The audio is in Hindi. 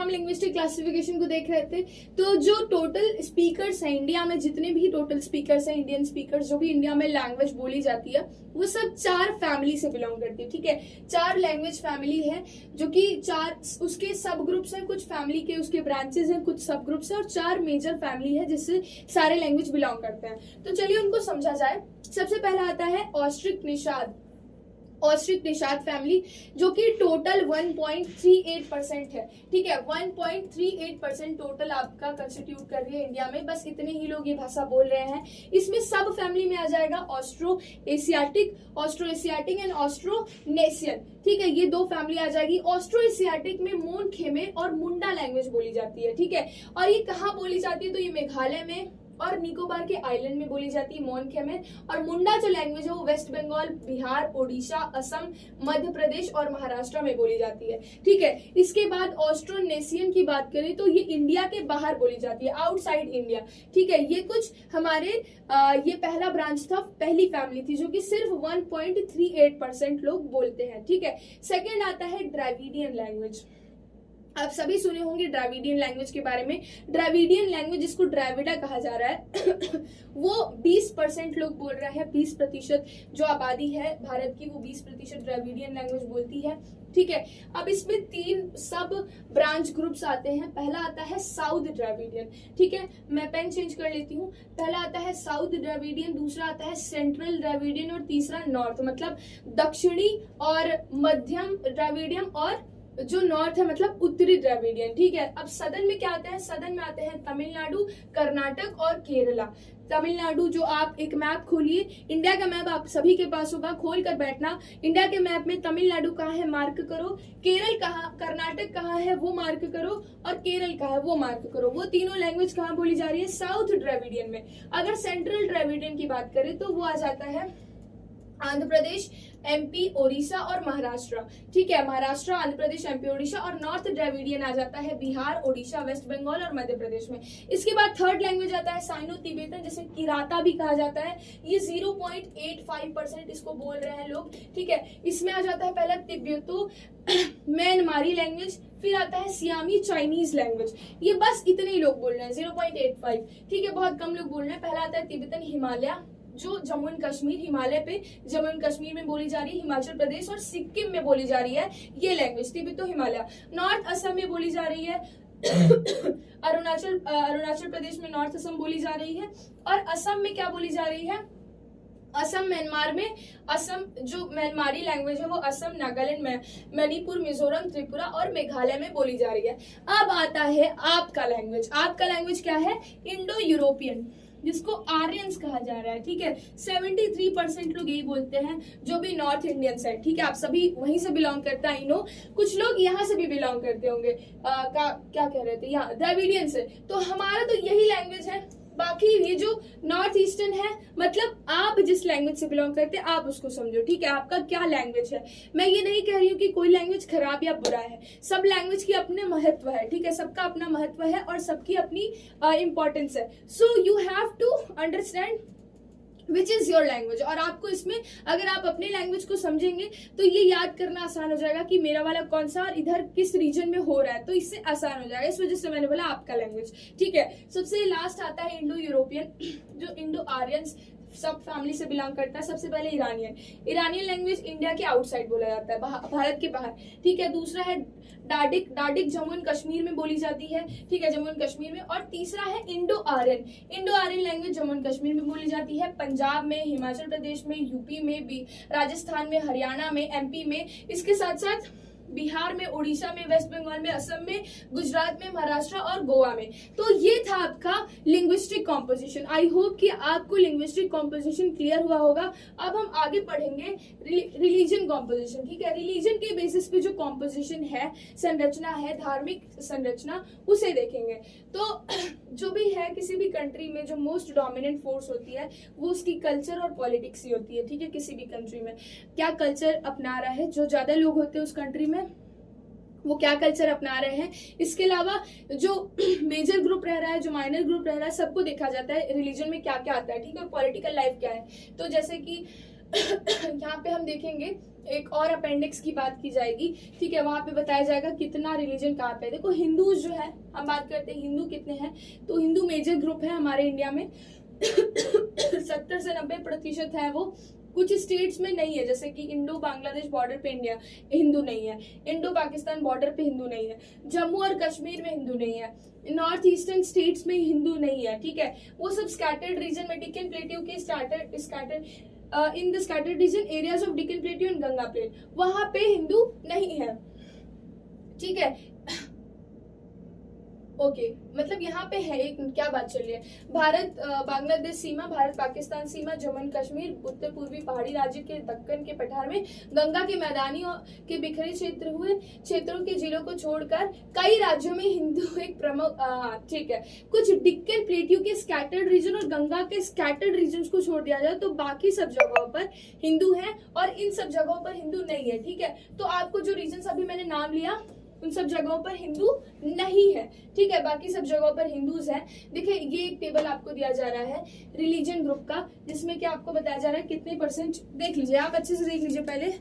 हम लिंग्विस्टिक क्लासिफिकेशन को देख रहे थे। तो जो टोटल स्पीकर्स हैं इंडिया में, जितने भी टोटल स्पीकर्स हैं, इंडियन स्पीकर्स जो भी इंडिया में लैंग्वेज बोली जाती है, वो सब 4 फैमिली से बिलोंग करती है। ठीक है, 4 लैंग्वेज फैमिली है, जो कि 4 उसके सब ग्रुप्स हैं, कुछ फैमिली के उसके ब्रांचेस हैं, कुछ सब ग्रुप्स हैं, और 4 मेजर फैमिली है जिससे सारे लैंग्वेज बिलोंग करते हैं। तो चलिए उनको समझा जाए। सबसे पहला आता है Austric Nishad, Austric Nishad family, जो कि टोटल 1.38% है। ठीक है, 1.38% टोटल आपका कंस्टिट्यूट कर रही है इंडिया में। बस इतने ही लोग ये भाषा बोल रहे हैं। इसमें सब फैमिली में आ जाएगा ऑस्ट्रो एशियाटिक एंड ऑस्ट्रोनेशियन। ठीक है, ये 2 फैमिली आ जाएगी। ऑस्ट्रो एशियाटिक में मोन खेमे और मुंडा लैंग्वेज बोली जाती है। ठीक है, और ये कहाँ बोली जाती है? तो ये मेघालय में और निकोबार के आइलैंड में बोली जाती है, मोन खेमे। और मुंडा जो लैंग्वेज है वो वेस्ट बंगाल, बिहार, ओडिशा, असम, मध्य प्रदेश और महाराष्ट्र में बोली जाती है। ठीक है, इसके बाद ऑस्ट्रोनेशियन की बात करें तो ये इंडिया के बाहर बोली जाती है, आउटसाइड इंडिया। ठीक है, ये कुछ हमारे ये पहला ब्रांच था, पहली फैमिली थी, जो कि सिर्फ 1.38% लोग बोलते हैं। ठीक है, सेकेंड आता है द्रविडियन लैंग्वेज। आप सभी सुने होंगे द्रविडियन लैंग्वेज के बारे में। द्रविडियन लैंग्वेज, जिसको द्रविड़ा कहा जा रहा है वो 20% लोग बोल रहे हैं। 20% जो आबादी है भारत की, वो 20% द्रविडियन लैंग्वेज बोलती है। ठीक है, अब इसमें 3 सब ब्रांच ग्रुप्स आते हैं। पहला आता है साउथ द्रविडियन। ठीक है, मैं पेन चेंज कर लेती हूँ। पहला आता है साउथ द्रविडियन, दूसरा आता है सेंट्रल द्रविडियन, और तीसरा नॉर्थ, मतलब दक्षिणी और मध्यम द्रविडियन, और जो नॉर्थ है मतलब उत्तरी द्रविडियन। ठीक है, अब सदन में क्या आता है? सदन में आते हैं तमिलनाडु, कर्नाटक और केरला। तमिलनाडु, जो आप एक मैप खोलिए, इंडिया का मैप आप सभी के पास होगा, खोल कर बैठना। इंडिया के मैप में तमिलनाडु कहाँ है मार्क करो, केरल कहाँ, कर्नाटक कहाँ है वो मार्क करो, और केरल कहाँ है वो मार्क करो। वो तीनों लैंग्वेज कहाँ बोली जा रही है? साउथ द्रविडियन में। अगर सेंट्रल द्रविडियन की बात करें तो वो आ जाता है आंध्र प्रदेश, एमपी, ओडिशा और महाराष्ट्र। ठीक है, महाराष्ट्र, आंध्र प्रदेश, एमपी, ओडिशा। और नॉर्थ द्रविडियन आ जाता है बिहार, ओडिशा, वेस्ट बंगाल और मध्य प्रदेश में। इसके बाद थर्ड लैंग्वेज आता है साइनो तिब्बतन, जिसे किराता भी कहा जाता है। ये 0.85% इसको बोल रहे हैं लोग। ठीक है, इसमें आ जाता है पहला तिब्बतो म्यांमारी लैंग्वेज, फिर आता है सियामी चाइनीज लैंग्वेज। ये बस इतने ही लोग बोल रहे हैं, 0.85। ठीक है, बहुत कम लोग बोल रहे हैं। पहला आता है तिब्बतन हिमालय, जो जम्मू एंड कश्मीर, हिमालय पे जम्मू एंड कश्मीर में बोली जा रही है, हिमाचल प्रदेश और सिक्किम में बोली जा रही है ये लैंग्वेज, तिब्बतो हिमालय। नॉर्थ असम में बोली जा रही है अरुणाचल प्रदेश में नॉर्थ असम बोली जा रही है। और असम में क्या बोली जा रही है? असम, म्यांमार में असम जो म्यांमारी लैंग्वेज है वो असम, नागालैंड, मणिपुर, मिजोरम, त्रिपुरा और मेघालय में बोली जा रही है। अब आता है आपका लैंग्वेज। आपका लैंग्वेज क्या है? इंडो यूरोपियन, जिसको आर्यंस कहा जा रहा है। ठीक है, 73% लोग यही बोलते हैं, जो भी नॉर्थ इंडियंस है। ठीक है, आप सभी वहीं से बिलोंग करता है। नो, कुछ लोग यहाँ से भी बिलोंग करते होंगे। क्या कह रहे थे? यहाँ द्रविडियन से। तो हमारा तो यही लैंग्वेज है। बाकी ये जो नॉर्थ ईस्टर्न है, मतलब आप जिस लैंग्वेज से बिलोंग करते हैं आप उसको समझो। ठीक है, आपका क्या लैंग्वेज है। मैं ये नहीं कह रही हूँ कि कोई लैंग्वेज खराब या बुरा है, सब लैंग्वेज की अपने महत्व है। ठीक है, सबका अपना महत्व है और सबकी अपनी इंपॉर्टेंस है। So you have to understand which is your language. और आपको इसमें अगर आप अपने लैंग्वेज को समझेंगे तो ये याद करना आसान हो जाएगा कि मेरा वाला कौन सा और इधर किस रीजन में हो रहा है, तो इससे आसान हो जाएगा। इस वजह से मैंने बोला आपका लैंग्वेज। ठीक है, सबसे लास्ट आता है इंडो यूरोपियन, जो इंडो आर्यंस सब फैमिली से बिलोंग करता है। सबसे पहले ईरानियन लैंग्वेज इंडिया के आउटसाइड बोला जाता है, भारत के बाहर। ठीक है, दूसरा है डाडिक जम्मू एंड कश्मीर में बोली जाती है। ठीक है, जम्मू एंड कश्मीर में। और तीसरा है Indo Aryan language Jammu and Kashmir में बोली जाती है, पंजाब में, हिमाचल प्रदेश में, यूपी में, राजस्थान में, हरियाणा में, एमपी में, इसके साथ साथ बिहार में, उड़ीसा में, वेस्ट बंगाल में, असम में, गुजरात में, महाराष्ट्र और गोवा में। तो ये था आपका लिंग्विस्टिक कॉम्पोजिशन। आई होप कि आपको लिंग्विस्टिक कॉम्पोजिशन क्लियर हुआ होगा। अब हम आगे पढ़ेंगे रिलीजन कॉम्पोजिशन। ठीक है, रिलीजन के बेसिस पे जो कॉम्पोजिशन है, संरचना है, धार्मिक संरचना, उसे देखेंगे। तो जो भी है किसी भी कंट्री में जो मोस्ट डोमिनेंट फोर्स होती है वो उसकी कल्चर और पॉलिटिक्स ही होती है। ठीक है, किसी भी कंट्री में क्या कल्चर अपना रहा है, जो ज्यादा लोग होते हैं उस कंट्री में वो क्या कल्चर अपना रहे हैं। इसके अलावा जो मेजर ग्रुप रह रहा है, जो माइनर ग्रुप रह रहा है, सबको देखा जाता है रिलीजन में क्या क्या आता है। ठीक है, पॉलिटिकल लाइफ क्या है। तो जैसे कि यहाँ पे हम देखेंगे एक और अपेंडिक्स की बात की जाएगी, ठीक है, वहां पे बताया जाएगा कितना रिलीजन कहाँ पे है। देखो हिंदूज जो है, हम बात करते हैं हिंदू कितने हैं, तो हिंदू मेजर ग्रुप है हमारे इंडिया में 70 से 90% है वो। कुछ स्टेट्स में नहीं है, जैसे कि इंडो बांग्लादेश बॉर्डर पे इंडिया हिंदू नहीं है, इंडो पाकिस्तान बॉर्डर पे हिंदू नहीं है, जम्मू और कश्मीर में हिंदू नहीं है, नॉर्थ ईस्टर्न स्टेट्स में हिंदू नहीं है, ठीक है, वो सब स्कैटर्ड रीजन में डेक्कन प्लेट्यू के scattered in the scattered region areas of Deccan plateau and Ganga plate, वहां पे हिंदू नहीं है, ठीक है। ओके मतलब यहाँ पे है एक क्या बात चल रही है, भारत बांग्लादेश सीमा, भारत पाकिस्तान सीमा, जम्मू एंड कश्मीर, उत्तर पूर्वी पहाड़ी राज्य के दक्कन के पठार में, गंगा के मैदानी के बिखरे क्षेत्रों के जिलों को छोड़कर कई राज्यों में हिंदू एक प्रमुख, ठीक है, कुछ डेक्कन प्लेट्यू के स्कैटर्ड रीजन और गंगा के स्कैटर्ड रीजन को छोड़ दिया जाए तो बाकी सब जगहों पर हिंदू है और इन सब जगहों पर हिंदू नहीं है, ठीक है। तो आपको जो रीजन अभी मैंने नाम लिया उन सब जगहों पर हिंदू नहीं है, ठीक है, बाकी सब जगहों पर हिंदूज हैं। देखिए ये एक टेबल आपको दिया जा रहा है रिलीजन ग्रुप का, जिसमें कि आपको बताया जा रहा है कितने परसेंट, देख लीजिए आप अच्छे से देख लीजिए पहले।